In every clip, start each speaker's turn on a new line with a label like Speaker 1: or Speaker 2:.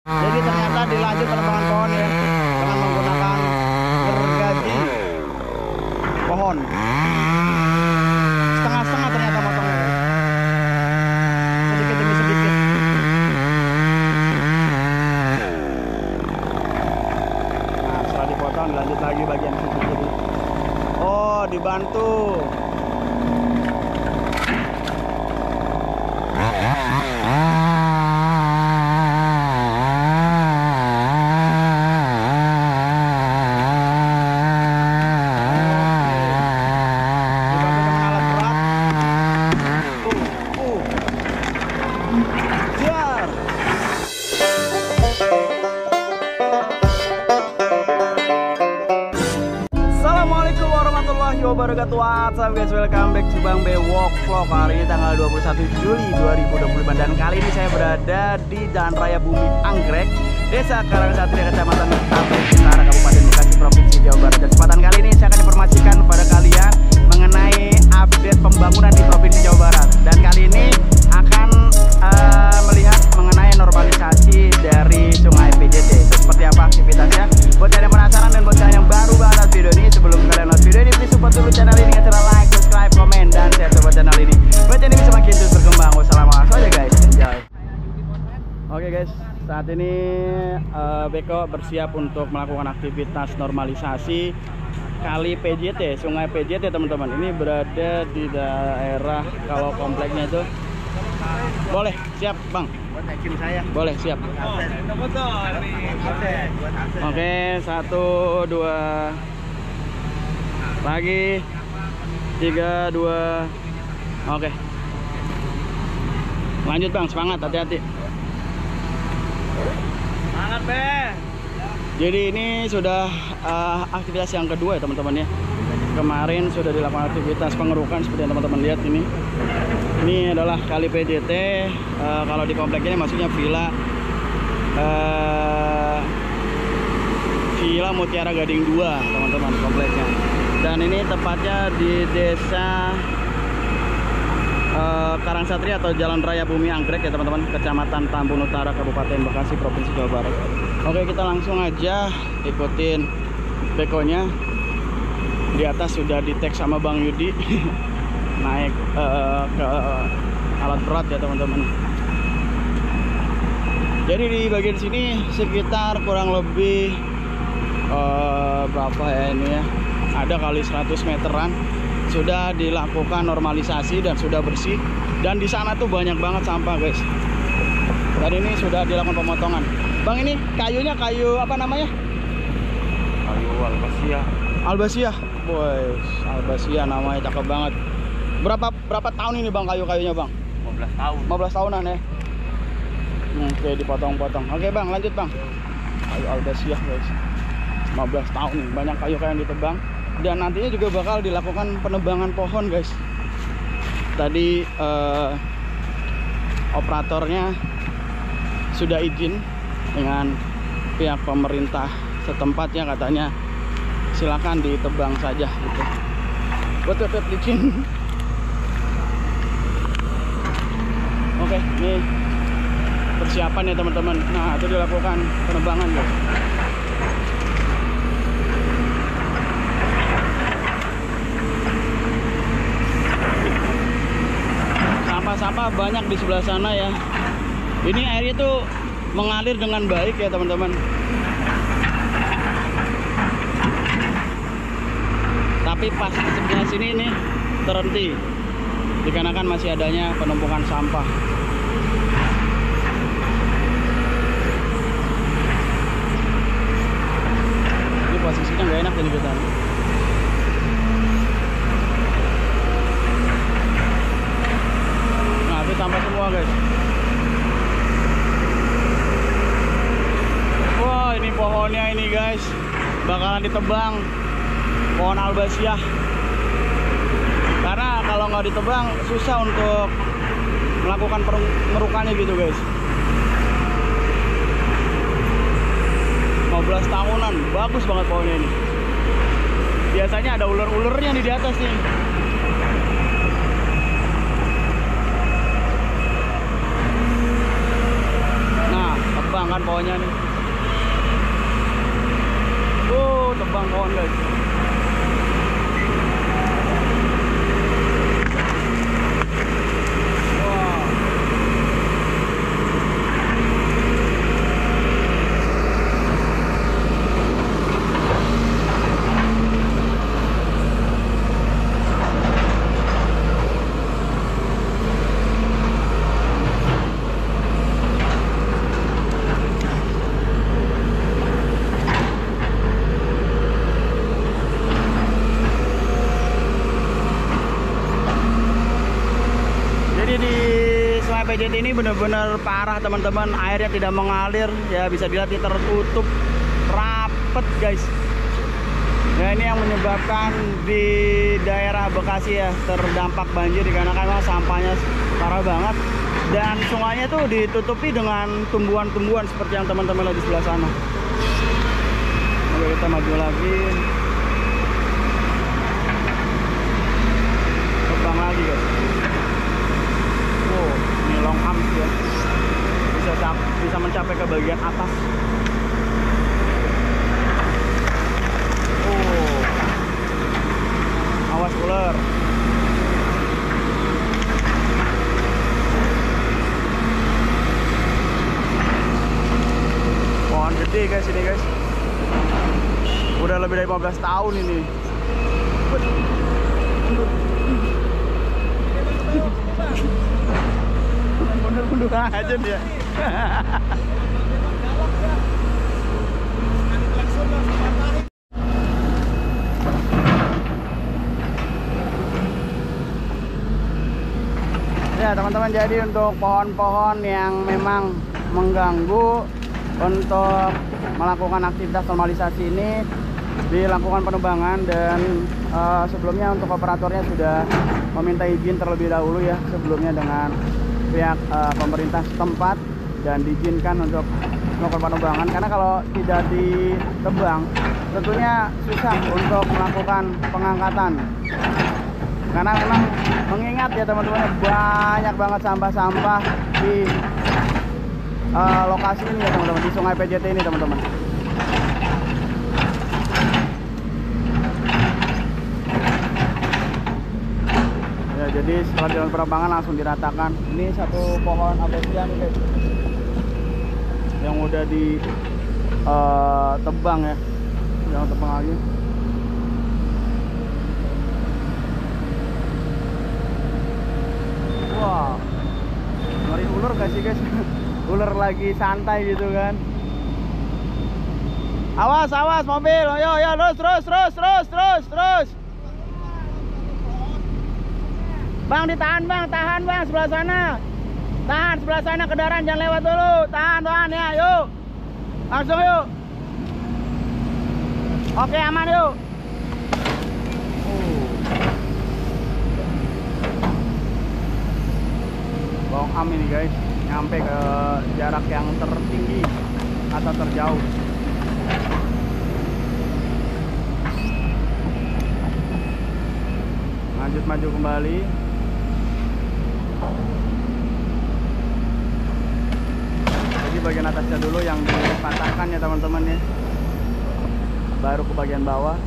Speaker 1: Jadi ternyata dilanjut penebangan pohon ya dengan menggunakan gergaji pohon. Setengah-setengah ternyata motongnya. Sedikit demi sedikit. Nah, setelah dipotong dilanjut lagi bagian situ jadi. Oh, dibantu. Assalamualaikum warahmatullahi wabarakatuh. What's up guys, welcome back to Bang B Walk Vlog. Hari ini tanggal 21 Juli 2025 dan kali ini saya berada di Jalan Raya Bumi Anggrek, Desa Karangsatria, Kecamatan Tambun Utara, Kabupaten Bekasi, Provinsi Jawa Barat. Dan kesempatan kali ini saya akan informasikan kepada kalian mengenai update pembangunan di Provinsi Jawa Barat. Dan kali ini akan melihat mengenai normalisasi dari Sungai PJT. Seperti apa aktivitasnya? Buat kalian yang penasaran dan buat kalian yang baru banget video ini, sebelum kalian nonton video ini, please support dulu channel ini dengan cara like, subscribe, komen, dan share support channel ini. Buat channel ini bisa makin terus berkembang. Wassalamualaikum aja guys, enjoy. Oke guys, saat ini Beko bersiap untuk melakukan aktivitas normalisasi Kali PJT, Sungai PJT teman-teman. Ini berada di daerah, kalau kompleknya itu boleh, siap bang? Buat naikin saya. Boleh, siap. Oke, 1, 2 lagi, 3, 2. Oke, lanjut bang, semangat, hati-hati. Semangat be. Jadi ini sudah aktivitas yang kedua ya teman-teman ya. Kemarin sudah dilakukan aktivitas pengerukan seperti yang teman-teman lihat ini. Ini adalah Kali PJT. Kalau di komplek ini maksudnya Villa Mutiara Gading 2 teman-teman kompleknya. Dan ini tepatnya di Desa Karangsatria atau Jalan Raya Bumi Anggrek ya teman-teman, Kecamatan Tambun Utara, Kabupaten Bekasi, Provinsi Jawa Barat. Oke, kita langsung aja ikutin bekonya. Di atas sudah di-tag sama Bang Yudi naik ke alat berat ya teman-teman. Jadi di bagian sini sekitar kurang lebih berapa ya ini ya, ada kali 100 meteran sudah dilakukan normalisasi dan sudah bersih. Dan di sana tuh banyak banget sampah guys. Dan ini sudah dilakukan pemotongan. Bang, ini kayunya kayu apa namanya? Kayu albasia. Albasia, boys, albasia namanya, cakep banget. Berapa tahun ini bang kayu-kayunya bang? 15 tahun. 15 tahunan ya. Oke, dipotong-potong. Oke bang, lanjut bang. Kayu albasia guys, 15 tahun nih, banyak kayu-kayu yang ditebang. Dan nantinya juga bakal dilakukan penebangan pohon guys. Tadi operatornya sudah izin dengan pihak pemerintah setempat ya, katanya silakan ditebang saja gitu. Buat pepet licin. Oke, ini persiapan ya teman-teman. Nah, itu dilakukan penebangan guys. Sampah-sampah banyak di sebelah sana ya. Ini airnya tuh mengalir dengan baik ya teman-teman. Tapi pas di sebelah sini ini terhenti dikarenakan masih adanya penumpukan sampah. Ini posisinya nggak enak jadi kita. Nah, itu sampah semua guys. Wah, ini pohonnya ini guys bakalan ditebang. Pohon albasia, karena kalau nggak ditebang susah untuk melakukan pengerukannya gitu guys. 15 tahunan, bagus banget pohonnya ini. Biasanya ada ular-ularnya di atas nih. Nah, tebang tebang kan pohonnya nih. Tebang pohon guys. PJT ini benar-benar parah teman-teman, airnya tidak mengalir ya, bisa dilihat ini tertutup rapet guys. Ya ini yang menyebabkan di daerah Bekasi ya terdampak banjir dikarenakan memang sampahnya parah banget dan sungainya tuh ditutupi dengan tumbuhan-tumbuhan seperti yang teman-teman lihat di sebelah sana. Oke, kita maju lagi, terbang lagi guys. Long arms ya, bisa mencapai ke bagian atas. Awas ular. Pohon gede guys ini guys, udah lebih dari 15 tahun ini. Mundur aja dia. Ya teman-teman, jadi untuk pohon-pohon yang memang mengganggu untuk melakukan aktivitas normalisasi ini dilakukan penebangan dan sebelumnya untuk operatornya sudah meminta izin terlebih dahulu ya sebelumnya dengan pihak pemerintah setempat dan diizinkan untuk melakukan penebangan, karena kalau tidak ditebang tentunya susah untuk melakukan pengangkatan, karena memang mengingat ya teman-teman banyak banget sampah-sampah di lokasi ini ya teman-teman, di Sungai PJT ini teman-teman. Jadi setelah dilakukan penebangan langsung diratakan. Ini satu pohon akasia nih guys, yang udah ditebang ya, jangan tebang lagi. Wah, ngeri ular gak sih guys? Ular lagi santai gitu kan. Awas awas mobil, yo terus. Bang, ditahan bang, tahan bang, sebelah sana. Tahan sebelah sana, kendaraan jangan lewat dulu. Tahan ya, yuk. Langsung yuk. Oke, aman yuk. Bawang am ini guys, nyampe ke jarak yang tertinggi atau terjauh. Lanjut maju kembali. Jadi bagian atasnya dulu yang dipatahkan ya teman-teman ya, baru ke bagian bawah.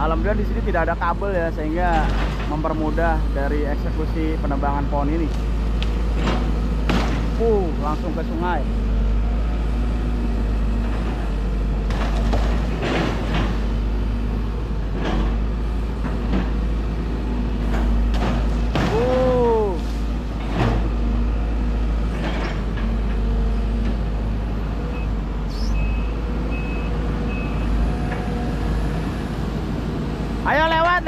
Speaker 1: Alhamdulillah di sini tidak ada kabel ya, sehingga mempermudah dari eksekusi penebangan pohon ini. Langsung ke sungai. Ayo lewat.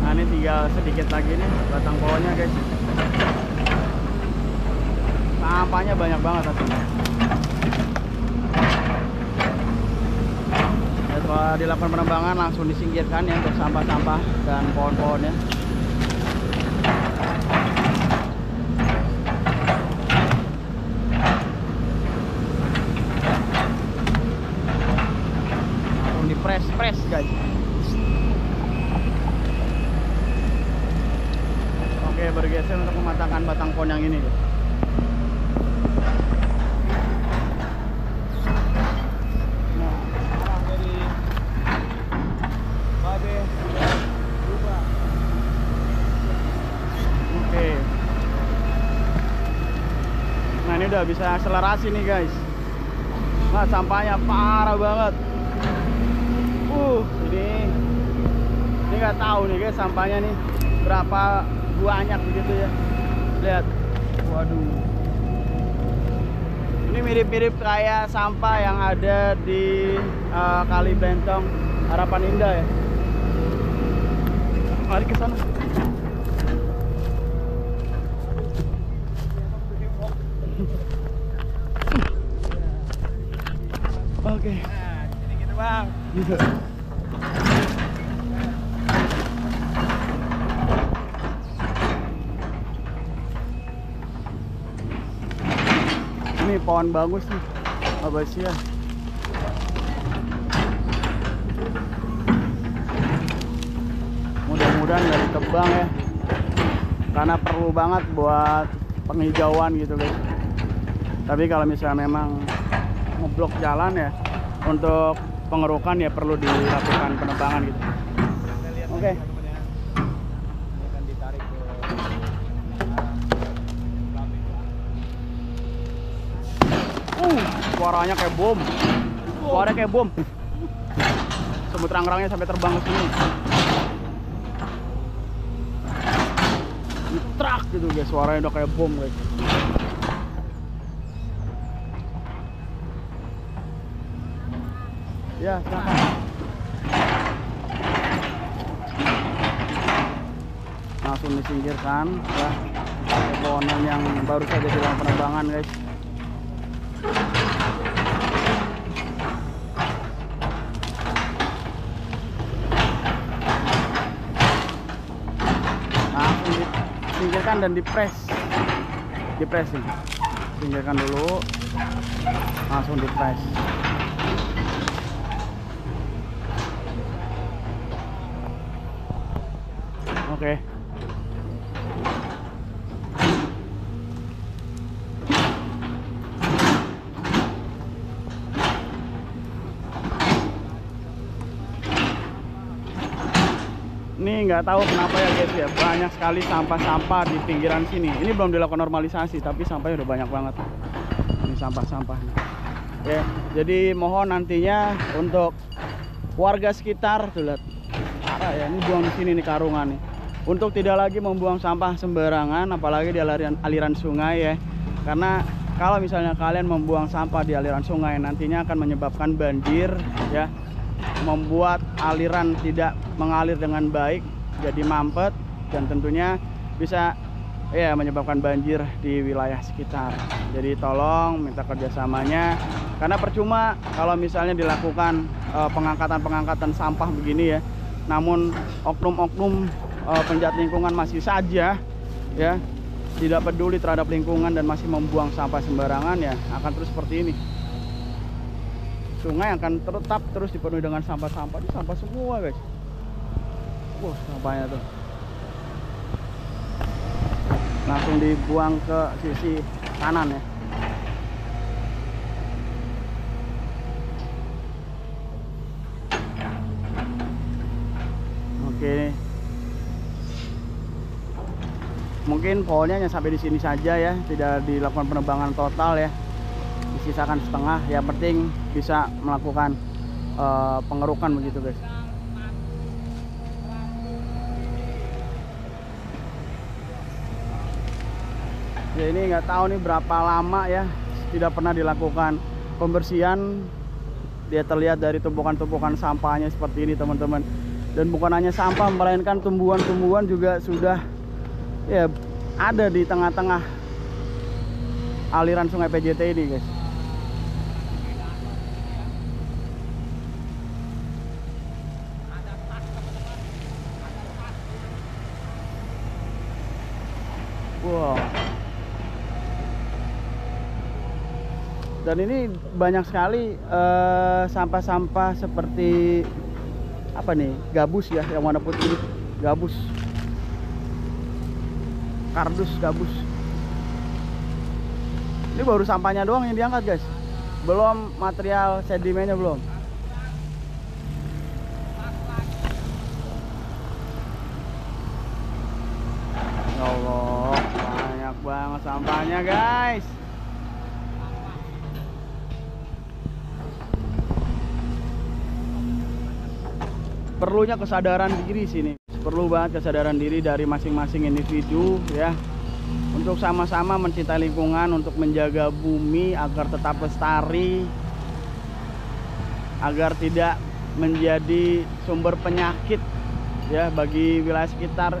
Speaker 1: Nah ini tinggal sedikit lagi nih batang pohonnya guys. Sampahnya banyak banget hasilnya. Setelah dilakukan penebangan langsung disingkirkan ya untuk sampah-sampah dan pohon-pohonnya. batang pohon yang ini guys. Nah, arah dari Babe berubah. Oke. Nah, ini udah bisa akselerasi nih guys. Nah, sampahnya parah banget. Ini nggak tahu nih guys sampahnya nih berapa banyak begitu ya. Lihat, waduh. Ini mirip-mirip kayak sampah yang ada di Kali Bentong Harapan Indah ya. Mari ke sana. Oke. Nah, ini gitu bang. Gitu. Ini pohon bagus nih, Abasia. Mudah-mudahan nggak ditebang ya, karena perlu banget buat penghijauan gitu guys. Tapi kalau misalnya memang ngeblok jalan ya, untuk pengerukan ya perlu dilakukan penebangan gitu. Oke. Akan ditarik ke suaranya kayak bom. Suaranya kayak bom. Semut rang-rangnya sampai terbang ke sini. Trak gitu guys, suaranya udah kayak bom guys. Ya, silakan. Langsung disingkirkan ya, pohonan yang baru saja dilakukan penebangan guys. Langsung disingkirkan dan dipres nih. Singkirkan dulu, langsung dipres. Oke. Ini nggak tahu kenapa ya guys ya, banyak sekali sampah-sampah di pinggiran sini. Ini belum dilakukan normalisasi, tapi sampahnya udah banyak banget. Ini sampah-sampah. Ya, jadi mohon nantinya untuk warga sekitar tuh lihat. Parah ya, ini buang di sini nih karungan nih. Untuk tidak lagi membuang sampah sembarangan, apalagi di aliran sungai ya. Karena kalau misalnya kalian membuang sampah di aliran sungai, nantinya akan menyebabkan banjir ya, membuat aliran tidak mengalir dengan baik, jadi mampet, dan tentunya bisa ya menyebabkan banjir di wilayah sekitar. Jadi tolong minta kerjasamanya, karena percuma kalau misalnya dilakukan pengangkatan sampah begini ya, namun oknum-oknum penjahat lingkungan masih saja ya tidak peduli terhadap lingkungan dan masih membuang sampah sembarangan, ya akan terus seperti ini. Sungai akan tetap terus dipenuhi dengan sampah-sampah. Ini sampah semua guys. Wah, sampahnya tuh langsung dibuang ke sisi kanan ya. Oke. Mungkin pohonnya hanya sampai di sini saja ya, tidak dilakukan penebangan total ya. Disisakan setengah, yang penting bisa melakukan pengerukan begitu guys. Ya, ini nggak tahu nih berapa lama ya tidak pernah dilakukan pembersihan. Dia terlihat dari tumpukan-tumpukan sampahnya seperti ini teman-teman. Dan bukan hanya sampah, melainkan tumbuhan-tumbuhan juga sudah ya ada di tengah-tengah aliran sungai PJT ini guys. Wow. Dan ini banyak sekali sampah-sampah seperti apa nih, gabus ya, yang warna putih, gabus, kardus gabus. Ini baru sampahnya doang yang diangkat guys, belum material sedimennya belum. Ya Allah, banyak banget sampahnya guys. Perlunya kesadaran diri sini, perlu banget kesadaran diri dari masing-masing individu ya, untuk sama-sama mencintai lingkungan, untuk menjaga bumi agar tetap lestari, agar tidak menjadi sumber penyakit ya bagi wilayah sekitar,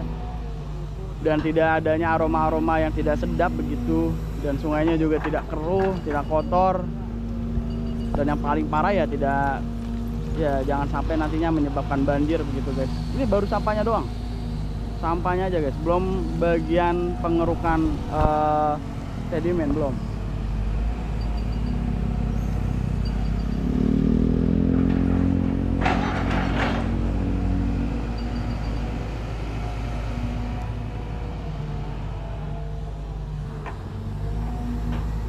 Speaker 1: dan tidak adanya aroma-aroma yang tidak sedap begitu, dan sungainya juga tidak keruh, tidak kotor, dan yang paling parah ya tidak, ya jangan sampai nantinya menyebabkan banjir begitu guys. Ini baru sampahnya doang, sampahnya aja guys, belum bagian pengerukan sedimen belum.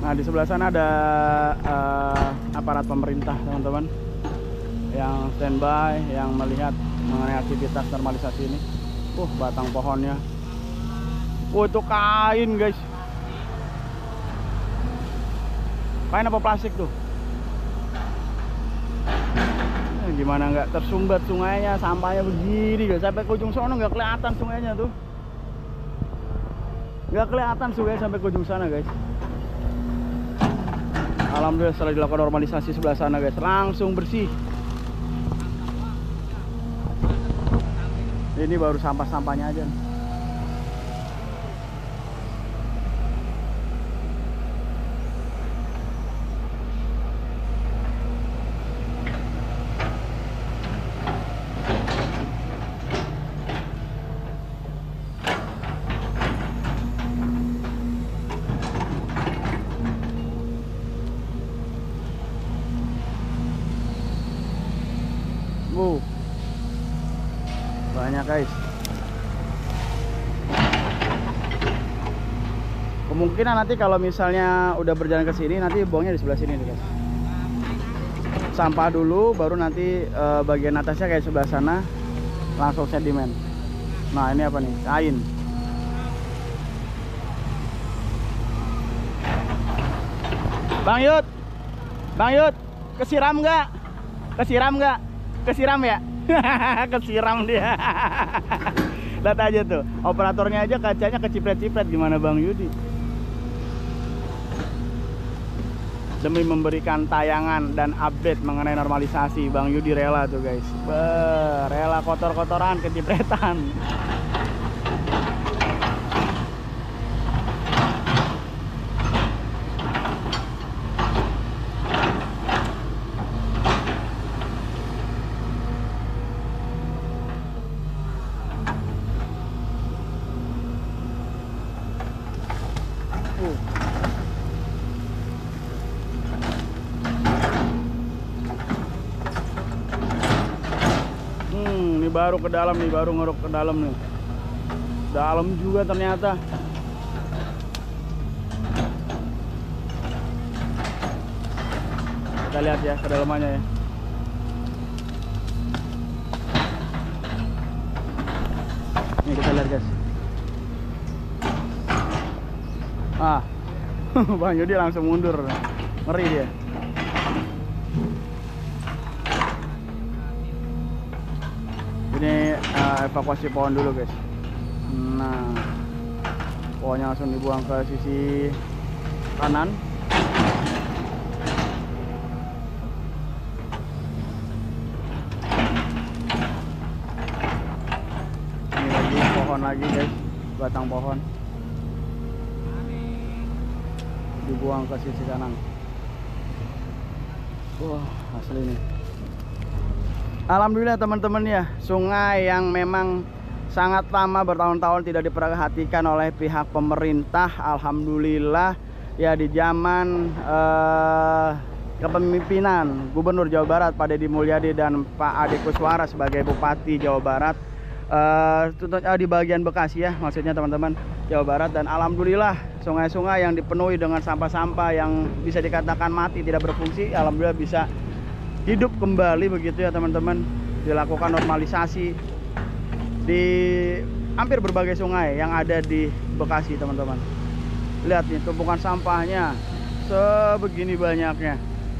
Speaker 1: Nah di sebelah sana ada aparat pemerintah teman-teman, yang standby, yang melihat mengenai aktivitas normalisasi ini. Batang pohonnya. Itu kain guys. Kain apa plastik tuh? Gimana nggak tersumbat sungainya, sampahnya begini guys. Sampai ke ujung sana nggak kelihatan sungainya tuh. Nggak kelihatan sungai sampai ke ujung sana guys. Alhamdulillah setelah dilakukan normalisasi sebelah sana guys, langsung bersih. Ini baru sampah-sampahnya aja. Banyak guys. Kemungkinan nanti kalau misalnya udah berjalan ke sini, nanti buangnya di sebelah sini nih guys. Sampah dulu, baru nanti bagian atasnya kayak sebelah sana langsung sedimen. Nah ini apa nih? Kain. Bang Yud, kesiram nggak? Kesiram nggak? Kesiram ya? Kesiram dia. Lihat aja tuh, operatornya aja kacanya kecipret-cipret, gimana Bang Yudi. Demi memberikan tayangan dan update mengenai normalisasi, Bang Yudi rela tuh guys. Rela kotor-kotoran, kecipretan. Ini baru ke dalam nih, baru ngeruk ke dalam nih. Dalam juga ternyata. Kita lihat ya kedalamannya ya. Ini kita lihat guys. Bang Yudi langsung mundur, ngeri dia. Ini evakuasi pohon dulu guys. Nah, pohonnya langsung dibuang ke sisi kanan. Ini lagi pohon lagi guys, batang pohon dibuang ke sisi kanan. Wah, asli nih. Alhamdulillah teman-teman ya, sungai yang memang sangat lama bertahun-tahun tidak diperhatikan oleh pihak pemerintah, alhamdulillah ya di zaman kepemimpinan Gubernur Jawa Barat Pak Deddy Mulyadi dan Pak Ade Kuswara sebagai Bupati Jawa Barat, di bagian Bekasi ya, maksudnya teman-teman, Jawa Barat. Dan alhamdulillah sungai-sungai yang dipenuhi dengan sampah-sampah yang bisa dikatakan mati, tidak berfungsi, alhamdulillah bisa hidup kembali begitu ya teman-teman. Dilakukan normalisasi di hampir berbagai sungai yang ada di Bekasi teman-teman. Lihat nih tumpukan sampahnya sebegini banyaknya.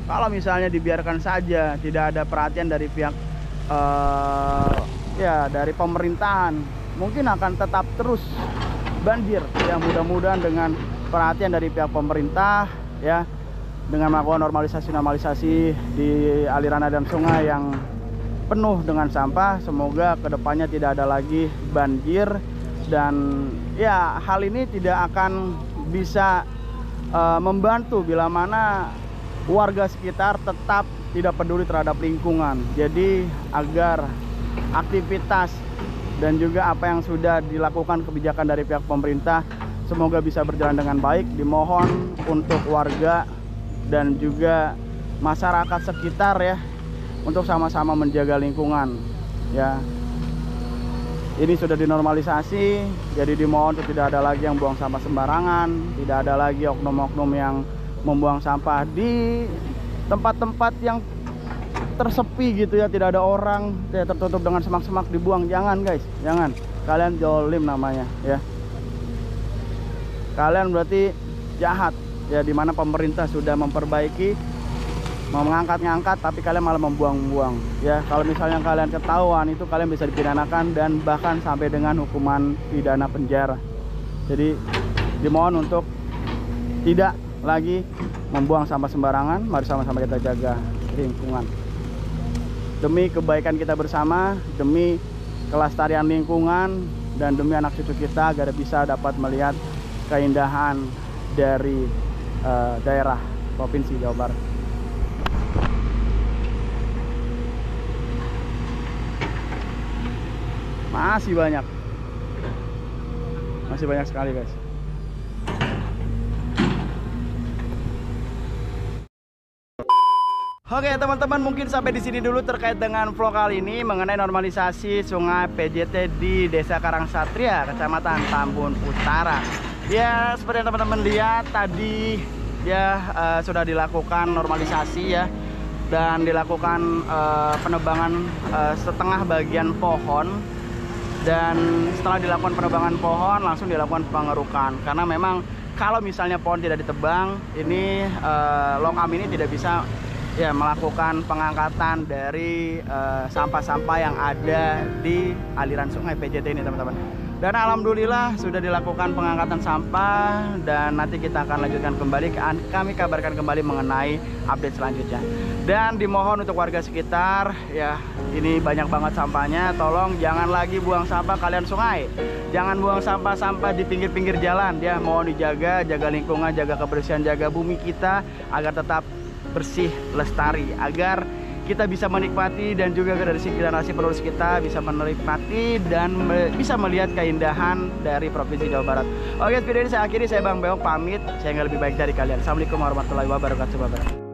Speaker 1: Kalau misalnya dibiarkan saja, tidak ada perhatian dari pihak dari pemerintahan, mungkin akan tetap terus banjir ya. Mudah-mudahan dengan perhatian dari pihak pemerintah ya, dengan melakukan normalisasi di aliran sungai yang penuh dengan sampah, semoga kedepannya tidak ada lagi banjir. Dan ya, hal ini tidak akan bisa membantu bila mana warga sekitar tetap tidak peduli terhadap lingkungan. Jadi agar aktivitas dan juga apa yang sudah dilakukan kebijakan dari pihak pemerintah semoga bisa berjalan dengan baik. Dimohon untuk warga dan juga masyarakat sekitar ya, untuk sama-sama menjaga lingkungan ya. Ini sudah dinormalisasi, jadi dimohon tidak ada lagi yang buang sampah sembarangan, tidak ada lagi oknum-oknum yang membuang sampah di tempat-tempat yang tersepi gitu ya, tidak ada orang, ya, tertutup dengan semak-semak dibuang. Jangan guys, jangan. Kalian zolim namanya ya. Kalian berarti jahat ya, dimana pemerintah sudah memperbaiki, mau mengangkat-ngangkat, tapi kalian malah membuang-buang ya. Kalau misalnya kalian ketahuan, itu kalian bisa dipidanakan dan bahkan sampai dengan hukuman pidana penjara. Jadi dimohon untuk tidak lagi membuang sampah sembarangan. Mari sama-sama kita jaga lingkungan demi kebaikan kita bersama, demi kelestarian lingkungan, dan demi anak cucu kita agar bisa dapat melihat keindahan dari daerah Provinsi Jawa Barat. Masih banyak sekali guys. Oke teman-teman, mungkin sampai di sini dulu terkait dengan vlog kali ini mengenai normalisasi sungai PJT di Desa Karangsatria, Kecamatan Tambun Utara. Ya, seperti yang teman-teman lihat tadi ya, sudah dilakukan normalisasi ya, dan dilakukan penebangan setengah bagian pohon. Dan setelah dilakukan penebangan pohon, langsung dilakukan pengerukan, karena memang kalau misalnya pohon tidak ditebang, ini Lokam ini tidak bisa ya melakukan pengangkatan dari sampah-sampah yang ada di aliran sungai PJT ini teman-teman. Dan alhamdulillah sudah dilakukan pengangkatan sampah, dan nanti kita akan lanjutkan kembali, kami kabarkan kembali mengenai update selanjutnya. Dan dimohon untuk warga sekitar ya, ini banyak banget sampahnya, tolong jangan lagi buang sampah kalian sungai. Jangan buang sampah-sampah di pinggir-pinggir jalan ya, mohon dijaga, jaga lingkungan, jaga kebersihan, jaga bumi kita agar tetap bersih, lestari, agar kita bisa menikmati dan juga dari generasi penerus kita bisa menikmati dan bisa melihat keindahan dari Provinsi Jawa Barat. Oke, video ini saya akhiri, saya Bang Beok pamit, saya nggak lebih baik dari kalian. Assalamualaikum warahmatullahi wabarakatuh.